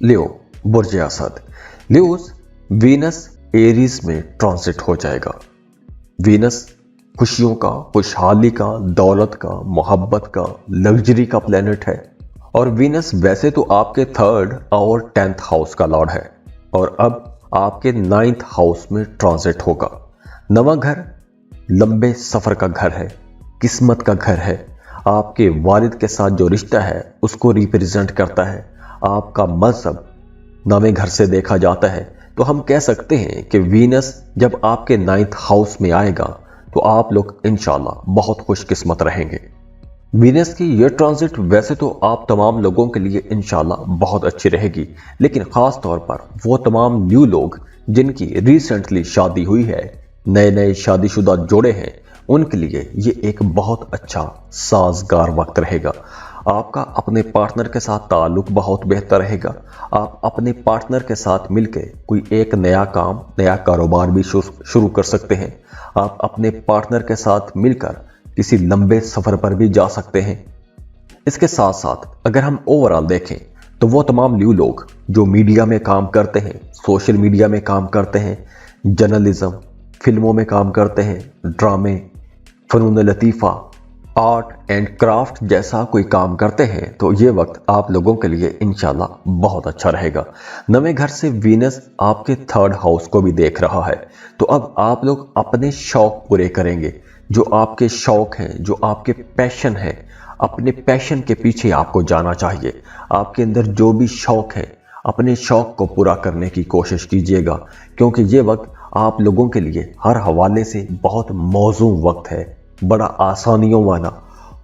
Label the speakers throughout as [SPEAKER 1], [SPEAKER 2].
[SPEAKER 1] लियो बुर्ज Asad. Leos Venus Aries में transit हो जाएगा। वीनस खुशियों का, खुशहाली का, दौलत का, मोहब्बत का, लग्जरी का प्लेनेट है। और वीनस वैसे तो आपके 3rd और 10th हाउस का लॉर्ड है और अब आपके 9th हाउस में ट्रांसिट होगा। नवा घर लंबे सफर का घर है, किस्मत का घर है। आपके वालिद के साथ जो रिश्ता है उसको रिप्रेजेंट करता है। आपका मजहब नवे घर से देखा जाता है। तो हम कह सकते हैं कि वीनस जब आपके 9th हाउस में आएगा तो आप लोग इंशाल्लाह बहुत खुशकिस्मत रहेंगे। वीनस की ये ट्रांजिट वैसे तो आप तमाम लोगों के लिए इंशाल्लाह बहुत अच्छी रहेगी, लेकिन खास तौर पर वो तमाम न्यू लोग जिनकी रिसेंटली शादी हुई है, नए नए शादीशुदा जोड़े हैं, उनके लिए ये एक बहुत अच्छा साजगार वक्त रहेगा। आपका अपने पार्टनर के साथ ताल्लुक बहुत बेहतर रहेगा। आप अपने पार्टनर के साथ मिलकर कोई एक नया काम, नया कारोबार भी शुरू कर सकते हैं। आप अपने पार्टनर के साथ मिलकर किसी लंबे सफर पर भी जा सकते हैं। इसके साथ साथ अगर हम ओवरऑल देखें तो वो तमाम न्यू लोग जो मीडिया में काम करते हैं, सोशल मीडिया में काम करते हैं, जर्नलिज्म, फिल्मों में काम करते हैं, ड्रामे, फनून लतीफ़ा, आर्ट एंड क्राफ्ट जैसा कोई काम करते हैं, तो ये वक्त आप लोगों के लिए इंशाल्लाह बहुत अच्छा रहेगा। नवे घर से वीनस आपके 3rd हाउस को भी देख रहा है, तो अब आप लोग अपने शौक पूरे करेंगे। जो आपके शौक हैं, जो आपके पैशन हैं, अपने पैशन के पीछे आपको जाना चाहिए। आपके अंदर जो भी शौक है, अपने शौक को पूरा करने की कोशिश कीजिएगा, क्योंकि ये वक्त आप लोगों के लिए हर हवाले से बहुत मौजूद वक्त है। बड़ा आसानियों वाला,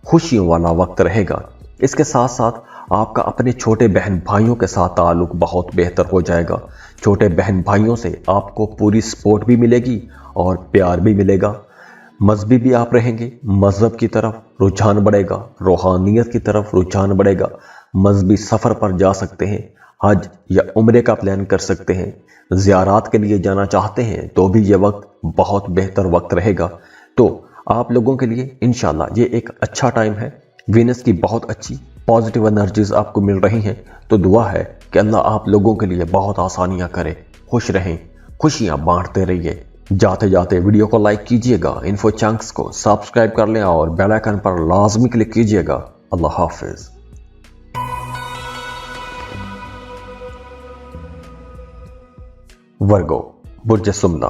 [SPEAKER 1] खुशियों वाला वक्त रहेगा। इसके साथ साथ आपका अपने छोटे बहन भाइयों के साथ ताल्लुक बहुत बेहतर हो जाएगा। छोटे बहन भाइयों से आपको पूरी सपोर्ट भी मिलेगी और प्यार भी मिलेगा। मजहबी भी आप रहेंगे, मजहब की तरफ रुझान बढ़ेगा, रूहानियत की तरफ रुझान बढ़ेगा। मजहबी सफ़र पर जा सकते हैं, हज या उम्रे का प्लान कर सकते हैं, ज़ियारात के लिए जाना चाहते हैं तो भी ये वक्त बहुत बेहतर वक्त रहेगा। तो आप लोगों के लिए इंशाल्लाह ये एक अच्छा टाइम है। वीनस की बहुत अच्छी पॉजिटिव एनर्जीज आपको मिल रही हैं, तो दुआ है कि अल्लाह आप लोगों के लिए बहुत आसानियां करे। खुश रहें, खुशियां बांटते रहिए। जाते जाते वीडियो को लाइक कीजिएगा, इन्फो चंक्स को सब्सक्राइब कर लें और बेल आइकन पर लाजमी क्लिक कीजिएगा। अल्लाह हाफिज। वर्गो बुर्ज सुमना।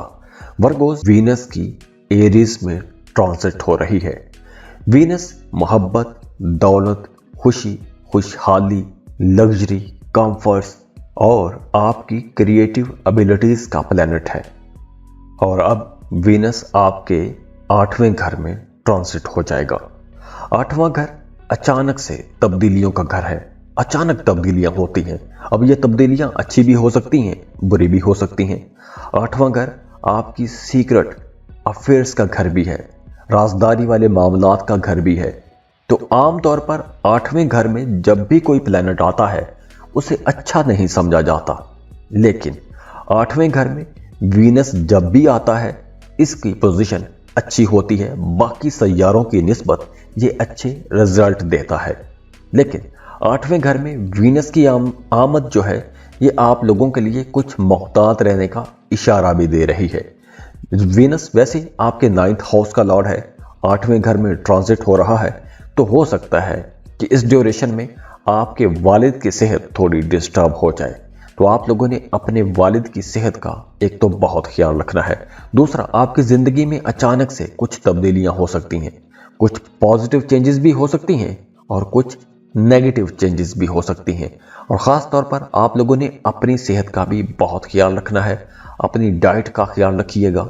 [SPEAKER 1] वर्गोस वीनस की एरीज में ट्रांसिट हो रही है। वीनस मोहब्बत, दौलत, खुशी, खुशहाली, लग्जरी, कंफर्ट्स और आपकी क्रिएटिव एबिलिटीज का प्लेनेट है। और अब वीनस आपके 8वें घर में ट्रांसिट हो जाएगा। 8वां घर अचानक से तब्दीलियों का घर है। अचानक तब्दीलियां होती हैं। अब ये तब्दीलियां अच्छी भी हो सकती हैं, बुरी भी हो सकती हैं। 8वां घर आपकी सीक्रेट अफेयर्स का घर भी है, राजदारी वाले मामलात का घर भी है। तो आमतौर पर 8वें घर में जब भी कोई प्लैनेट आता है उसे अच्छा नहीं समझा जाता, लेकिन 8वें घर में वीनस जब भी आता है इसकी पोजीशन अच्छी होती है। बाकी सैयारों की निस्बत ये अच्छे रिजल्ट देता है। लेकिन 8वें घर में वीनस की आमद जो है ये आप लोगों के लिए कुछ मोहतात रहने का इशारा भी दे रही है। वीनस वैसे आपके 9th हाउस का लॉर्ड है, 8वें घर में ट्रांजिट हो रहा है, तो हो सकता है कि इस ड्यूरेशन में आपके वालिद की सेहत थोड़ी डिस्टर्ब हो जाए। तो आप लोगों ने अपने वालिद की सेहत का एक तो बहुत ख्याल रखना है। दूसरा, आपकी ज़िंदगी में अचानक से कुछ तब्दीलियां हो सकती हैं। कुछ पॉजिटिव चेंजेस भी हो सकती हैं और कुछ नेगेटिव चेंजेस भी हो सकती हैं। और ख़ास तौर पर आप लोगों ने अपनी सेहत का भी बहुत ख्याल रखना है। अपनी डाइट का ख्याल रखिएगा।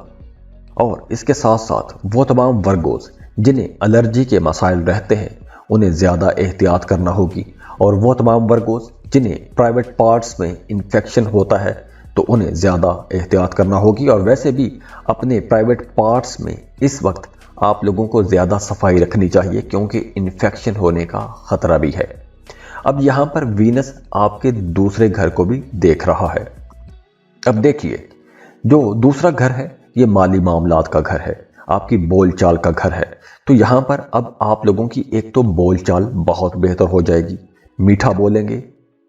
[SPEAKER 1] और इसके साथ साथ वो तमाम वर्गोस जिन्हें एलर्जी के मसाइल रहते हैं उन्हें ज़्यादा एहतियात करना होगी। और वो तमाम वर्गोस जिन्हें प्राइवेट पार्ट्स में इन्फेक्शन होता है तो उन्हें ज़्यादा एहतियात करना होगी। और वैसे भी अपने प्राइवेट पार्ट्स में इस वक्त आप लोगों को ज़्यादा सफाई रखनी चाहिए, क्योंकि इन्फेक्शन होने का ख़तरा भी है। अब यहाँ पर वीनस आपके दूसरे घर को भी देख रहा है। अब देखिए, जो दूसरा घर है ये माली मामलात का घर है, आपकी बोलचाल का घर है। तो यहाँ पर अब आप लोगों की एक तो बोलचाल बहुत बेहतर हो जाएगी। मीठा बोलेंगे,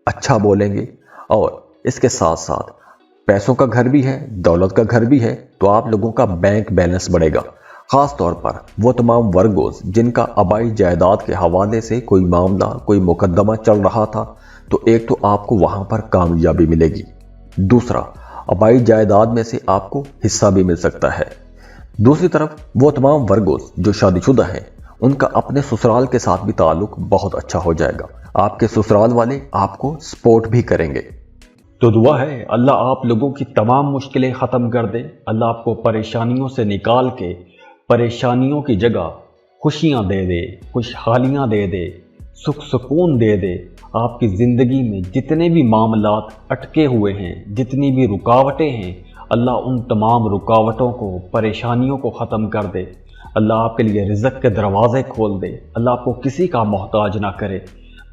[SPEAKER 1] अच्छा बोलेंगे, और इसके साथ साथ पैसों का घर भी है, दौलत का घर भी है, तो आप लोगों का बैंक बैलेंस बढ़ेगा। खास तौर पर वो तमाम वर्गोस जिनका आबाई जायदाद के हवाले से कोई मामला, कोई मुकदमा चल रहा था, तो एक तो आपको वहां पर कामयाबी मिलेगी, दूसरा आबाई जायदाद में से आपको हिस्सा भी मिल सकता है। दूसरी तरफ वो तमाम वर्गोस जो शादीशुदा हैं, उनका अपने ससुराल के साथ भी ताल्लुक बहुत अच्छा हो जाएगा। आपके ससुराल वाले आपको सपोर्ट भी करेंगे।
[SPEAKER 2] तो दुआ है अल्लाह आप लोगों की तमाम मुश्किलें ख़त्म कर दे। अल्लाह आपको परेशानियों से निकाल के परेशानियों की जगह खुशियाँ दे दे, खुशहालियाँ दे दे, सुख सुकून दे दे। आपकी ज़िंदगी में जितने भी मामलात अटके हुए हैं, जितनी भी रुकावटें हैं, अल्लाह उन तमाम रुकावटों को, परेशानियों को ख़त्म कर दे। अल्लाह आपके लिए रिज़्क़ के दरवाज़े खोल दे। अल्लाह आपको किसी का मोहताज ना करे।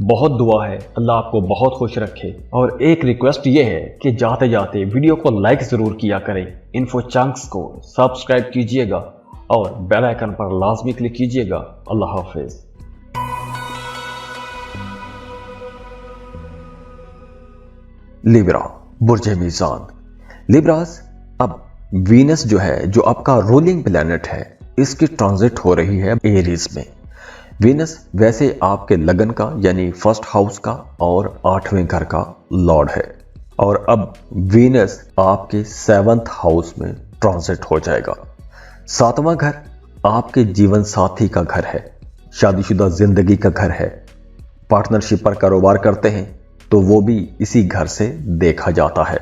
[SPEAKER 2] बहुत दुआ है अल्लाह आपको बहुत खुश रखे। और एक रिक्वेस्ट ये है कि जाते जाते वीडियो को लाइक ज़रूर किया करें, इन्फो चंक्स को सब्सक्राइब कीजिएगा और बेल आइकन पर लाजमी क्लिक कीजिएगा। अल्लाह हाफिज़।
[SPEAKER 1] लिब्रा, बुर्ज मीज़ान। लिब्रास, अब वीनस जो है, जो आपका रूलिंग प्लैनेट है, इसकी ट्रांजिट हो रही है एरीज में। वीनस वैसे आपके लगन का यानी फर्स्ट हाउस का और 8वें घर का लॉर्ड है, और अब वीनस आपके 7th हाउस में ट्रांजिट हो जाएगा। 7वां घर आपके जीवन साथी का घर है, शादीशुदा जिंदगी का घर है। पार्टनरशिप पर कारोबार करते हैं तो वो भी इसी घर से देखा जाता है।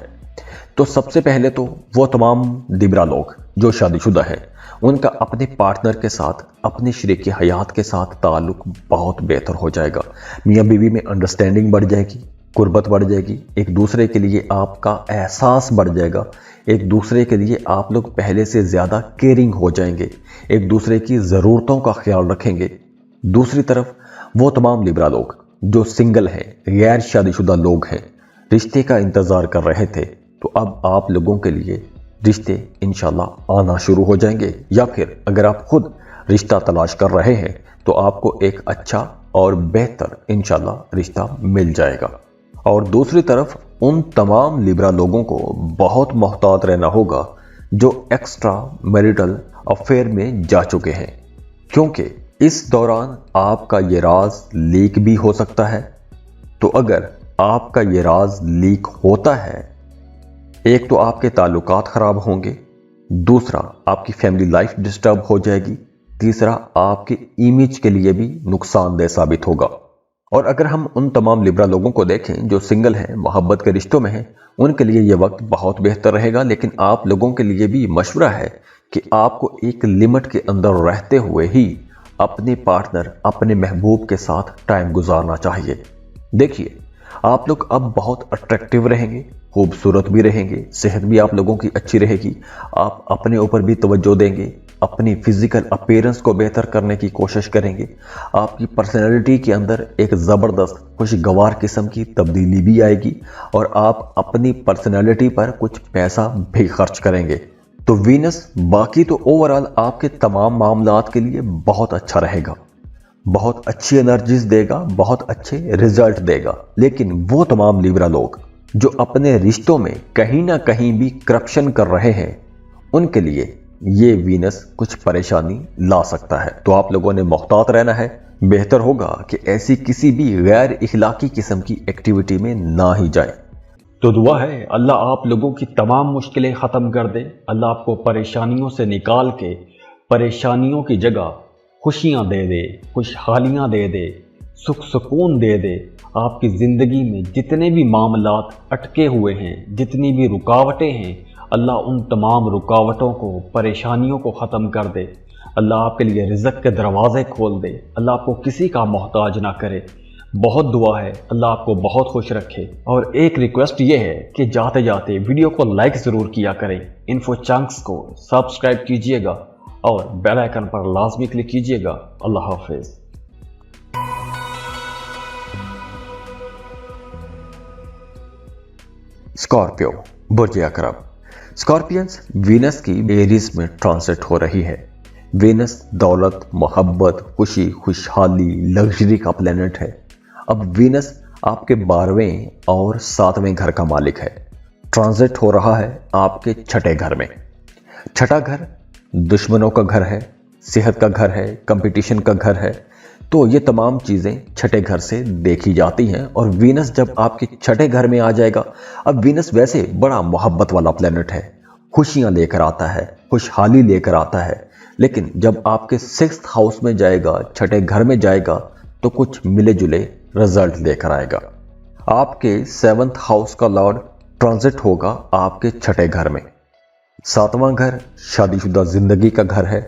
[SPEAKER 1] तो सबसे पहले तो वो तमाम लिब्रा लोग जो शादीशुदा हैं, उनका अपने पार्टनर के साथ, अपने शरीक हयात के साथ ताल्लुक बहुत बेहतर हो जाएगा। मियाँ बीवी में अंडरस्टैंडिंग बढ़ जाएगी, कुर्बत बढ़ जाएगी, एक दूसरे के लिए आपका एहसास बढ़ जाएगा, एक दूसरे के लिए आप लोग पहले से ज़्यादा केयरिंग हो जाएंगे, एक दूसरे की ज़रूरतों का ख्याल रखेंगे। दूसरी तरफ वो तमाम लिब्रा लोग जो सिंगल हैं, गैर शादीशुदा लोग हैं, रिश्ते का इंतज़ार कर रहे थे, तो अब आप लोगों के लिए रिश्ते इंशाल्लाह आना शुरू हो जाएंगे। या फिर अगर आप खुद रिश्ता तलाश कर रहे हैं तो आपको एक अच्छा और बेहतर इंशाल्लाह रिश्ता मिल जाएगा। और दूसरी तरफ उन तमाम लिब्रा लोगों को बहुत मोहतात रहना होगा जो एक्स्ट्रा मैरिटल अफेयर में जा चुके हैं, क्योंकि इस दौरान आपका ये राज लीक भी हो सकता है। तो अगर आपका ये राज लीक होता है, एक तो आपके ताल्लुकात खराब होंगे, दूसरा आपकी फैमिली लाइफ डिस्टर्ब हो जाएगी, तीसरा आपकी इमेज के लिए भी नुकसानदेह साबित होगा। और अगर हम उन तमाम लिब्रा लोगों को देखें जो सिंगल हैं, मोहब्बत के रिश्तों में हैं, उनके लिए यह वक्त बहुत बेहतर रहेगा। लेकिन आप लोगों के लिए भी मशवरा है कि आपको एक लिमिट के अंदर रहते हुए ही अपने पार्टनर, अपने महबूब के साथ टाइम गुजारना चाहिए। देखिए, आप लोग अब बहुत अट्रैक्टिव रहेंगे, खूबसूरत भी रहेंगे, सेहत भी आप लोगों की अच्छी रहेगी, आप अपने ऊपर भी तवज्जो देंगे, अपनी फिजिकल अपीयरेंस को बेहतर करने की कोशिश करेंगे। आपकी पर्सनैलिटी के अंदर एक ज़बरदस्त खुशगवार किस्म की तब्दीली भी आएगी और आप अपनी पर्सनैलिटी पर कुछ पैसा भी खर्च करेंगे। तो वीनस बाकी तो ओवरऑल आपके तमाम मामलात के लिए बहुत अच्छा रहेगा, बहुत अच्छी एनर्जीज देगा, बहुत अच्छे रिजल्ट देगा। लेकिन वो तमाम लिब्रा लोग जो अपने रिश्तों में कहीं ना कहीं भी करप्शन कर रहे हैं, उनके लिए ये वीनस कुछ परेशानी ला सकता है। तो आप लोगों ने मोहतात रहना है। बेहतर होगा कि ऐसी किसी भी गैर इखलाकी किस्म की एक्टिविटी में ना ही जाए।
[SPEAKER 2] तो दुआ है अल्लाह आप लोगों की तमाम मुश्किलें ख़त्म कर दे। अल्लाह आपको परेशानियों से निकाल के परेशानियों की जगह खुशियाँ दे दे, खुशहालियाँ दे दे, सुख सुकून दे दे। आपकी ज़िंदगी में जितने भी मामलात अटके हुए हैं, जितनी भी रुकावटें हैं, अल्लाह उन तमाम रुकावटों को, परेशानियों को ख़त्म कर दे। अल्लाह आपके लिए रिज़्क़ के दरवाज़े खोल दे। अल्लाह आपको किसी का मोहताज ना करे। बहुत दुआ है अल्लाह आपको बहुत खुश रखे। और एक रिक्वेस्ट ये है कि जाते जाते वीडियो को लाइक ज़रूर किया करें, इन्फो चंक्स को सब्सक्राइब कीजिएगा और बेल आइकन पर लाजमी क्लिक कीजिएगा। अल्लाह हाफिज़।
[SPEAKER 1] स्कॉर्पियो, बुर्ज अकरब। स्कॉर्पियंस, वीनस की एरीज में ट्रांसिट हो रही है। वीनस दौलत, मोहब्बत, खुशी, खुशहाली, लग्जरी का प्लेनेट है। अब वीनस आपके 12वें और 7वें घर का मालिक है। ट्रांजिट हो रहा है आपके छठे घर में। छठा घर दुश्मनों का घर है, सेहत का घर है, कंपटीशन का घर है। तो ये तमाम चीज़ें छठे घर से देखी जाती हैं। और वीनस जब आपके छठे घर में आ जाएगा, अब वीनस वैसे बड़ा मोहब्बत वाला प्लेनेट है, खुशियां लेकर आता है, खुशहाली लेकर आता है। लेकिन जब आपके 6th हाउस में जाएगा, छठे घर में जाएगा, तो कुछ मिले जुले रिजल्ट लेकर आएगा। आपके 7th हाउस का लॉर्ड ट्रांजिट होगा आपके छठे घर में। 7वां घर शादीशुदा जिंदगी का घर है,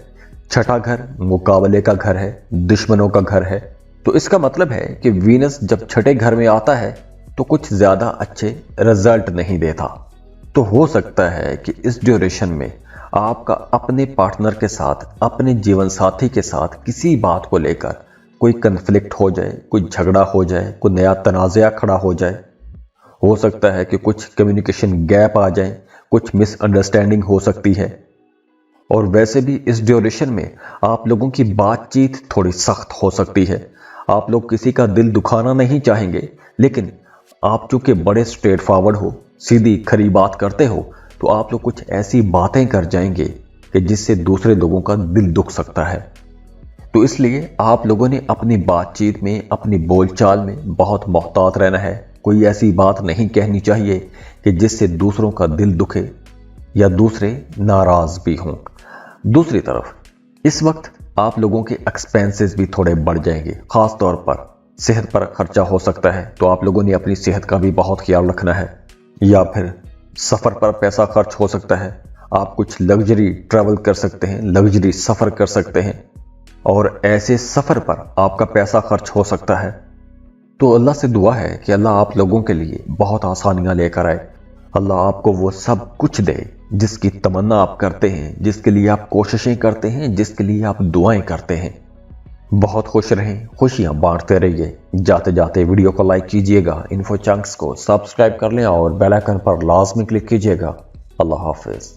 [SPEAKER 1] छठा घर मुकाबले का घर है, दुश्मनों का घर है। तो इसका मतलब है कि वीनस जब छठे घर में आता है तो कुछ ज्यादा अच्छे रिजल्ट नहीं देता। तो हो सकता है कि इस ड्यूरेशन में आपका अपने पार्टनर के साथ, अपने जीवन साथी के साथ किसी बात को लेकर कोई कन्फ्लिक्ट हो जाए, कोई झगड़ा हो जाए, कोई नया तनाज़ा खड़ा हो जाए। हो सकता है कि कुछ कम्युनिकेशन गैप आ जाए, कुछ मिसअंडरस्टैंडिंग हो सकती है। और वैसे भी इस ड्यूरेशन में आप लोगों की बातचीत थोड़ी सख्त हो सकती है। आप लोग किसी का दिल दुखाना नहीं चाहेंगे, लेकिन आप चूंकि बड़े स्ट्रेट फॉरवर्ड हो, सीधी खरी बात करते हो, तो आप लोग कुछ ऐसी बातें कर जाएंगे कि जिससे दूसरे लोगों का दिल दुख सकता है। तो इसलिए आप लोगों ने अपनी बातचीत में, अपनी बोलचाल में बहुत मोहतात रहना है। कोई ऐसी बात नहीं कहनी चाहिए कि जिससे दूसरों का दिल दुखे या दूसरे नाराज भी हों। दूसरी तरफ इस वक्त आप लोगों के एक्सपेंसेस भी थोड़े बढ़ जाएंगे, खास तौर पर सेहत पर खर्चा हो सकता है। तो आप लोगों ने अपनी सेहत का भी बहुत ख्याल रखना है। या फिर सफ़र पर पैसा खर्च हो सकता है। आप कुछ लग्जरी ट्रैवल कर सकते हैं, लग्जरी सफ़र कर सकते हैं, और ऐसे सफ़र पर आपका पैसा खर्च हो सकता है। तो अल्लाह से दुआ है कि अल्लाह आप लोगों के लिए बहुत आसानियां लेकर आए। अल्लाह आपको वो सब कुछ दे जिसकी तमन्ना आप करते हैं, जिसके लिए आप कोशिशें करते हैं, जिसके लिए आप दुआएं करते हैं। बहुत खुश रहें, खुशियां बांटते रहिए। जाते जाते वीडियो को लाइक कीजिएगा, इन्फो चंक्स को सब्सक्राइब कर लें और बेल आइकन पर लाजमी क्लिक कीजिएगा। अल्लाह हाफिज।